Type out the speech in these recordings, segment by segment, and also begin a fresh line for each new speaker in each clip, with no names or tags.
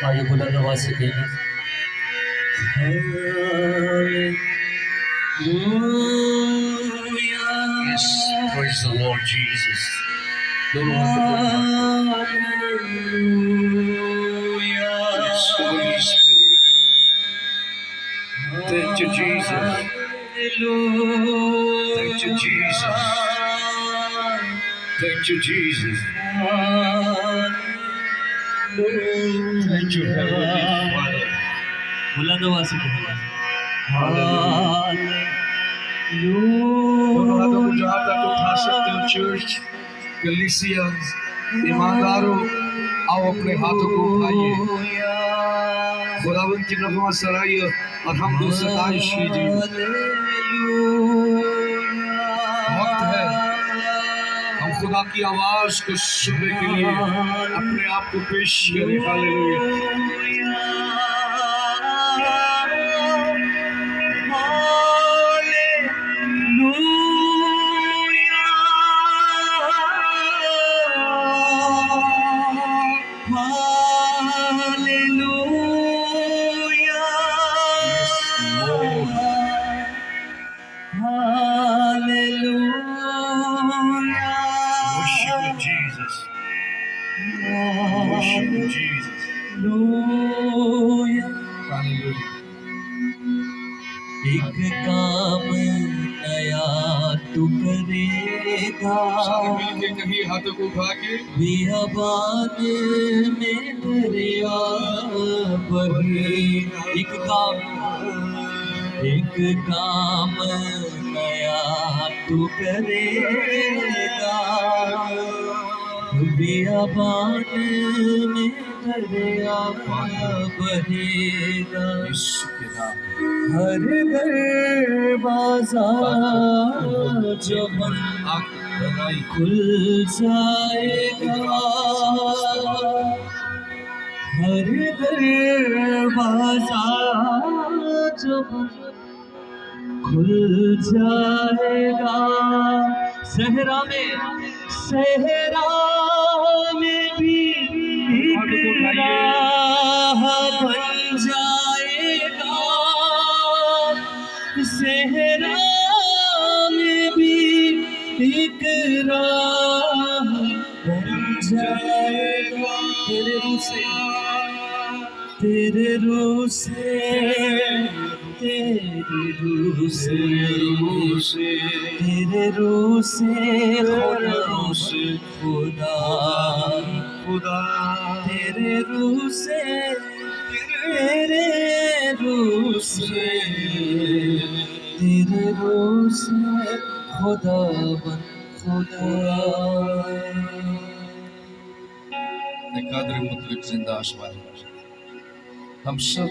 आइए बुलंद आवाज से कहिए
Yes, praise the Lord Jesus. Yes, Holy Spirit. Thank you, Jesus. Thank you, Jesus. Thank you, Jesus. Thank you, Heavenly Father.
बुलंद आवाज से कहिए
दोनों हाथों को जहां तक उठा सकते हो चर्च कलीसियंस ईमानदारों, आओ अपने हाथों को उठाइए, खुदावंद की नगमा सराइए और हम सताइश कीजिए। वक्त है हम खुदा की आवाज को सुनने के लिए अपने आप को पेश करें। Hallelujah. Worship you, Jesus. Worship you, Jesus. Hallelujah.
एक काम नया तू करेगा,
सारे मिलके कहीं हाथों को उठा के
बियाबान में दरिया बहेगा। एक काम नया तू करेगा, बियाबान में दरिया बहेगा।
यीशु के नाम में
हर दरवाजा जो
बनाई
खुल जाएगा, हर दरवाजा जो खुल जाएगा। सहरा में भी एक राह बन जाएगा, सहरा में भी एक राह बन जाएगा। तेरे रूह से तेरे रूह से खुदा तेरे रूह से खुदा बन खुदा।
कादर मुतलक जिंदा आसमान, हम सब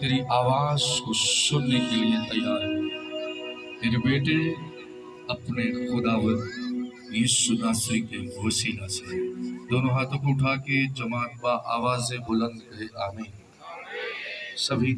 तेरी आवाज को सुनने के लिए तैयार हैं। तेरे बेटे अपने खुदावंद यीशु नासरी के वसीला से दोनों हाथों को उठा के जमात बा आवाज़ बुलंद कहे आमीन। सभी